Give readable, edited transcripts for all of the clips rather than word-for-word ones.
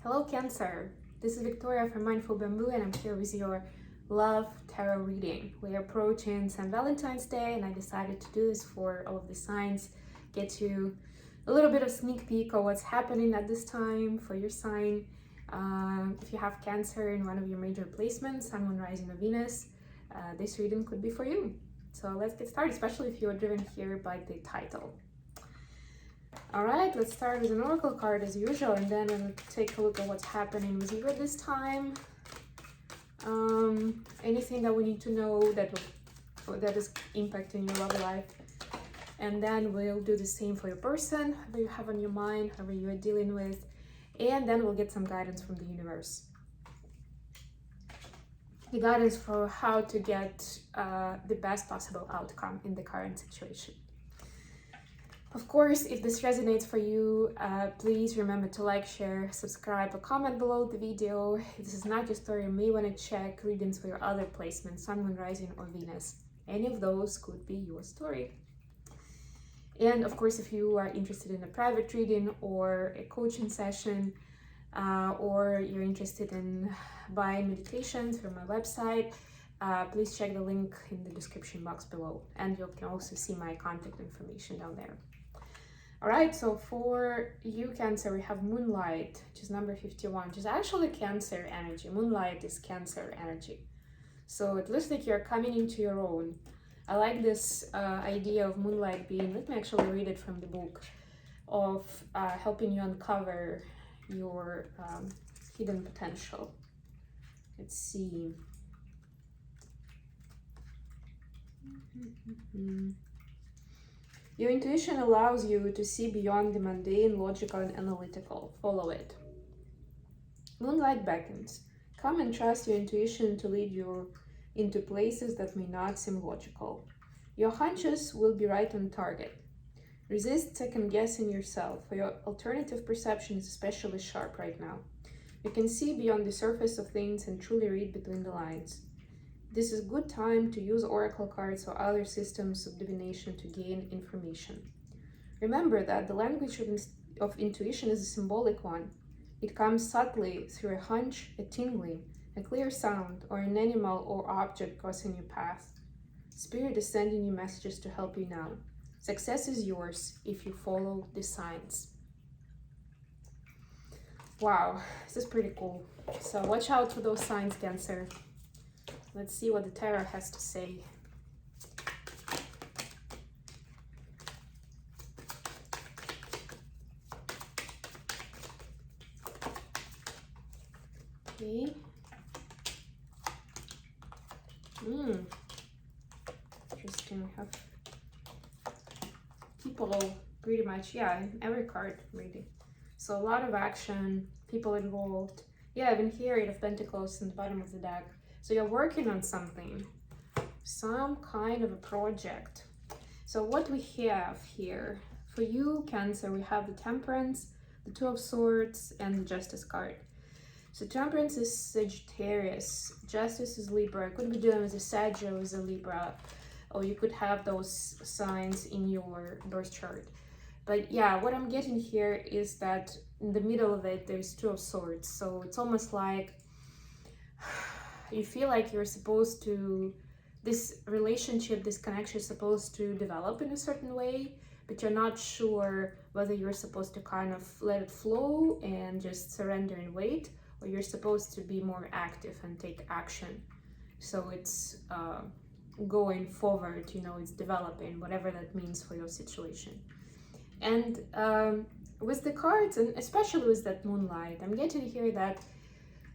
Hello Cancer, this is Victoria from Mindful Bamboo and I'm here with your love tarot reading. We're approaching St. Valentine's Day and I decided to do this for all of the signs, get you a little bit of sneak peek of what's happening at this time for your sign. If you have Cancer in one of your major placements, Sun, Moon, Rising, or Venus, this reading could be for you. So let's get started, especially if you're driven here by the title. Alright, let's start with an oracle card as usual, and then we'll take a look at what's happening with you at this time. Anything that we need to know that is impacting your love life. And then we'll do the same for your person, whoever you have on your mind, whoever you are dealing with. And then we'll get some guidance from the universe. The guidance for how to get the best possible outcome in the current situation. Of course, if this resonates for you, please remember to like, share, subscribe, or comment below the video. If this is not your story, you may want to check readings for your other placements, Sun, Moon, Rising, or Venus. Any of those could be your story. And of course, if you are interested in a private reading or a coaching session, or you're interested in buying meditations from my website, please check the link in the description box below. And you can also see my contact information down there. All right, so for you, Cancer, we have Moonlight, which is number 51, which is actually Cancer energy. Moonlight is Cancer energy. So it looks like you're coming into your own. I like this idea of Moonlight being, let me actually read it from the book, of helping you uncover your hidden potential. Let's see. Your intuition allows you to see beyond the mundane, logical, and analytical. Follow it. Moonlight beckons. Come and trust your intuition to lead you into places that may not seem logical. Your hunches will be right on target. Resist second-guessing yourself, for your alternative perception is especially sharp right now. You can see beyond the surface of things and truly read between the lines. This is a good time to use oracle cards or other systems of divination to gain information. Remember that the language of intuition is a symbolic one. It comes subtly through a hunch, a tingling, a clear sound, or an animal or object crossing your path. Spirit is sending you messages to help you now. Success is yours if you follow the signs. Wow, this is pretty cool. So watch out for those signs, Cancer. Let's see what the tarot has to say. Okay. Interesting. We have people pretty much, yeah, in every card reading. So a lot of action, people involved. Yeah, even here, Eight of Pentacles in the bottom of the deck. So you're working on something, some kind of a project. So what we have here, for you, Cancer, we have the Temperance, the Two of Swords, and the Justice card. So Temperance is Sagittarius, Justice is Libra. It could be dealing with a Sag or with a Libra, or you could have those signs in your birth chart. But yeah, what I'm getting here is that in the middle of it, there's Two of Swords. So it's almost like you feel like you're supposed to, this relationship, this connection is supposed to develop in a certain way, but you're not sure whether you're supposed to kind of let it flow and just surrender and wait, or you're supposed to be more active and take action. So it's going forward, you know, it's developing, whatever that means for your situation. And with the cards, and especially with that Moonlight, I'm getting here that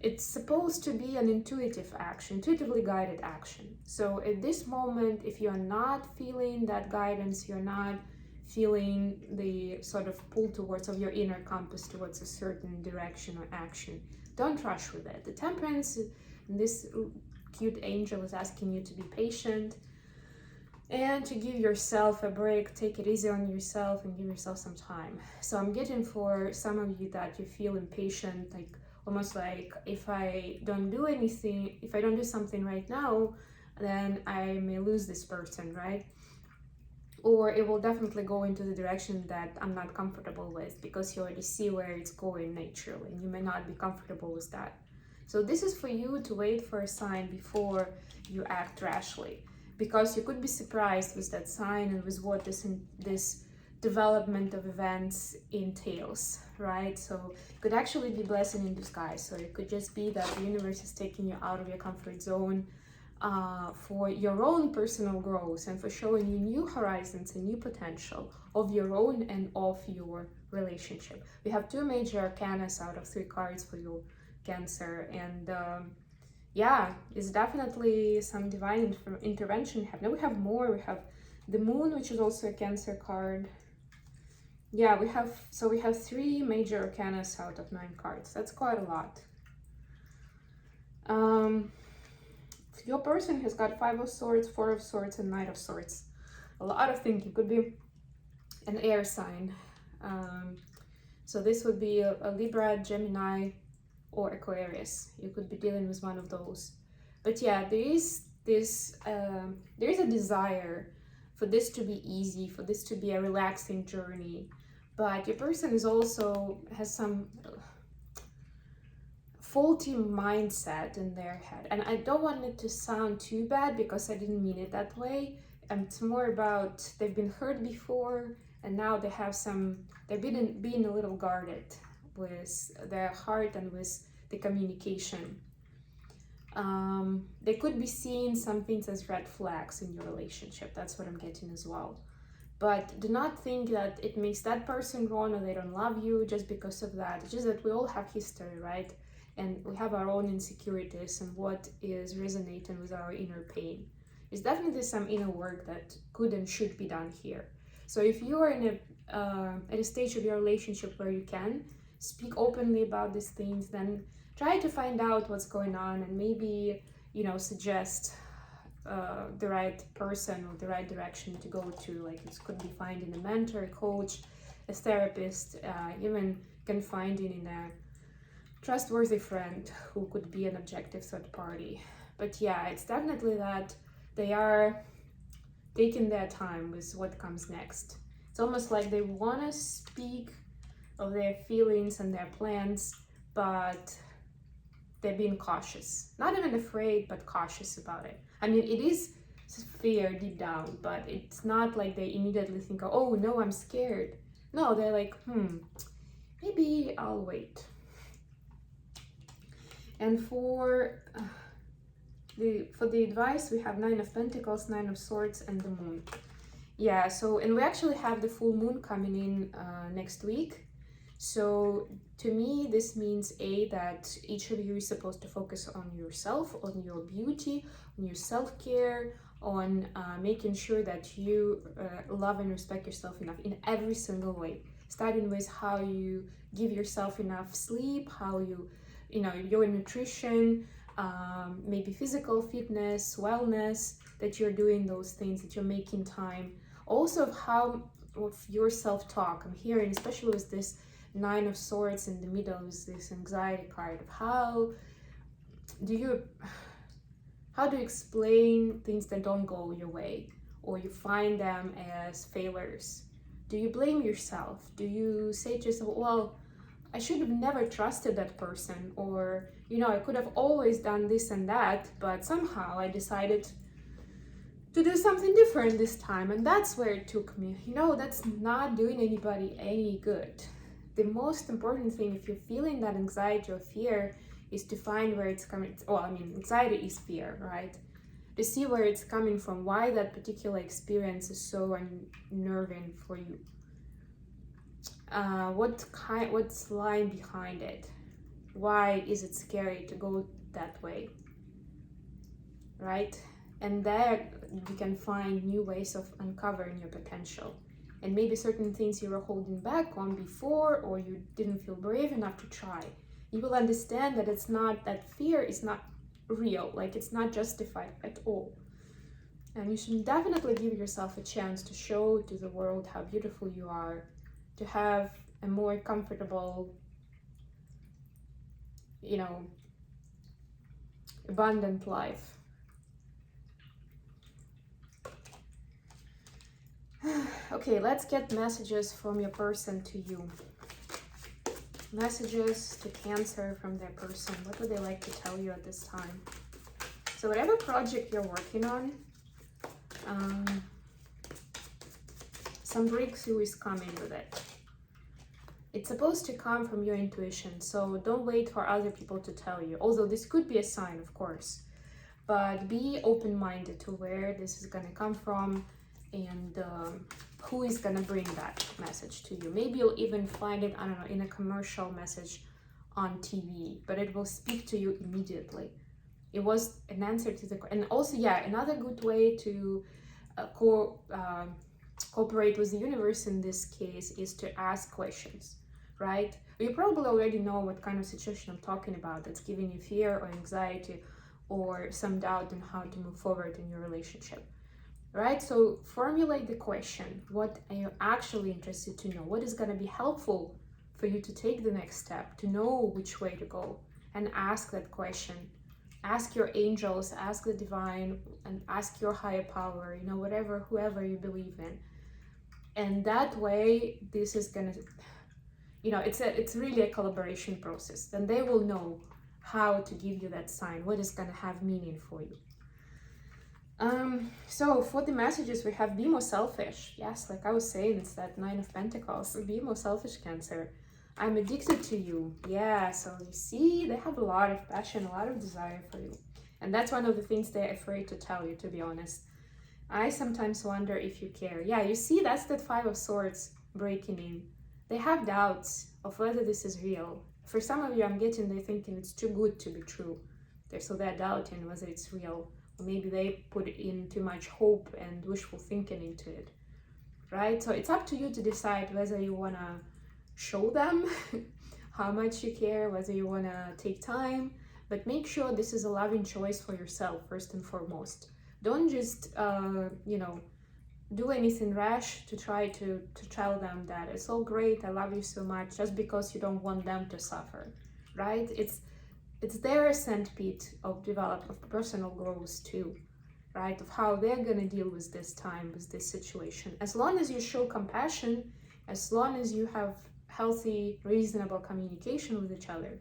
it's supposed to be an intuitive action, intuitively guided action. So at this moment, if you're not feeling that guidance, you're not feeling the sort of pull towards of your inner compass towards a certain direction or action, don't rush with it. The Temperance, this cute angel is asking you to be patient and to give yourself a break, take it easy on yourself and give yourself some time. So I'm getting for some of you that you feel impatient, like almost like if I don't do anything, if I don't do something right now, then I may lose this person, right? or it will definitely go into the direction that I'm not comfortable with, because you already see where it's going naturally and you may not be comfortable with that. So this is for you to wait for a sign before you act rashly, because you could be surprised with that sign and with what this development of events entails, right? So it could actually be blessing in disguise. So it could just be that the universe is taking you out of your comfort zone for your own personal growth and for showing you new horizons and new potential of your own and of your relationship. We have 2 major arcanas out of 3 cards for you, Cancer, and yeah, it's definitely some divine intervention happening. We have more. We have the Moon, which is also a Cancer card. Yeah, we have 3 major arcanas out of 9 cards. That's quite a lot. Your person has got 5 of Swords, 4 of Swords, and Knight of Swords. A lot of thinking. Could be an air sign. So this would be a Libra, Gemini, or Aquarius. You could be dealing with one of those. But yeah, there is a desire for this to be easy, for this to be a relaxing journey. But your person is also has some faulty mindset in their head, and I don't want it to sound too bad because I didn't mean it that way. It's more about they've been hurt before, and now they have they've been being a little guarded with their heart and with the communication. They could be seeing some things as red flags in your relationship. That's what I'm getting as well. But do not think that it makes that person wrong or they don't love you just because of that. It's just that we all have history, right? And we have our own insecurities and what is resonating with our inner pain. There's definitely some inner work that could and should be done here. So if you are at a stage of your relationship where you can speak openly about these things, then try to find out what's going on and maybe, suggest the right person or the right direction to go to. Like, it could be finding a mentor, a coach, a therapist, even confiding in a trustworthy friend who could be an objective third party. But yeah, it's definitely that they are taking their time with what comes next. It's almost like they want to speak of their feelings and their plans, but they're being cautious. Not even afraid, but cautious about it. I mean, it is fear deep down, but it's not like they immediately think, oh no, I'm scared. No, they're like, maybe I'll wait. And for the advice, we have 9 of Pentacles, 9 of Swords, and the Moon. Yeah, so, and we actually have the full moon coming in next week. So to me, this means that each of you is supposed to focus on yourself, on your beauty, on your self-care, on making sure that you love and respect yourself enough in every single way. Starting with how you give yourself enough sleep, how your nutrition, maybe physical fitness, wellness, that you're doing those things, that you're making time. Also of your self-talk. I'm hearing, especially with this 9 of Swords in the middle, is this anxiety card of how do you explain things that don't go your way, or you find them as failures. Do you blame yourself? Do you say to yourself, well, I should have never trusted that person, or I could have always done this and that, but somehow I decided to do something different this time, and that's where it took me. That's not doing anybody any good. The most important thing, if you're feeling that anxiety or fear, is to find where it's coming. Well, I mean, anxiety is fear, right? To see where it's coming from, why that particular experience is so unnerving for you. What's lying behind it? Why is it scary to go that way, right? And there you can find new ways of uncovering your potential. And maybe certain things you were holding back on before, or you didn't feel brave enough to try. You will understand that that fear is not real, like it's not justified at all. And you should definitely give yourself a chance to show to the world how beautiful you are, to have a more comfortable, abundant life. Okay, let's get messages from your person to you. Messages to Cancer from their person. What would they like to tell you at this time? So whatever project you're working on, some breakthrough is coming with it. It's supposed to come from your intuition, so don't wait for other people to tell you. Although this could be a sign, of course, but be open-minded to where this is gonna come from and who is gonna bring that message to you. Maybe you'll even find it, I don't know, in a commercial message on TV, but it will speak to you immediately. It was an answer to the, and also, yeah, another good way to cooperate with the universe in this case is to ask questions, right? You probably already know what kind of situation I'm talking about that's giving you fear or anxiety or some doubt on how to move forward in your relationship, right? So formulate the question. What are you actually interested to know? What is going to be helpful for you to take the next step, to know which way to go? And ask that question. Ask your angels, ask the divine, and ask your higher power, you know, whatever, whoever you believe in. And that way, this is gonna, you know, it's really a collaboration process. Then they will know how to give you that sign, what is gonna have meaning for you. So for the messages, we have be more selfish. Yes, like I was saying, it's that 9 of Pentacles. So be more selfish, Cancer. I'm addicted to you. Yeah, so you see, they have a lot of passion, a lot of desire for you. And that's one of the things they're afraid to tell you, to be honest. I sometimes wonder if you care. Yeah, you see, that's that 5 of Swords breaking in. They have doubts of whether this is real. For some of you, I'm getting, they're thinking it's too good to be true. So they're doubting whether it's real. Or maybe they put in too much hope and wishful thinking into it, right? So it's up to you to decide whether you want to show them how much you care, whether you want to take time, but make sure this is a loving choice for yourself first and foremost. Don't just you know, do anything rash to try to tell them that it's all great, I love you so much, just because you don't want them to suffer, right? It's their centipede of personal growth too, right? Of how they're gonna deal with this time, with this situation. As long as you show compassion, as long as you have healthy, reasonable communication with each other,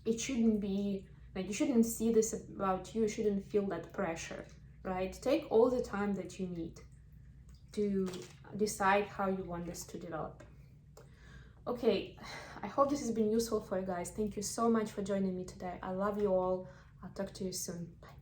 it shouldn't be like, you shouldn't see this about you, you shouldn't feel that pressure, right? Take all the time that you need to decide how you want this to develop. Okay, I hope this has been useful for you guys. Thank you so much for joining me today. I love you all. I'll talk to you soon. Bye.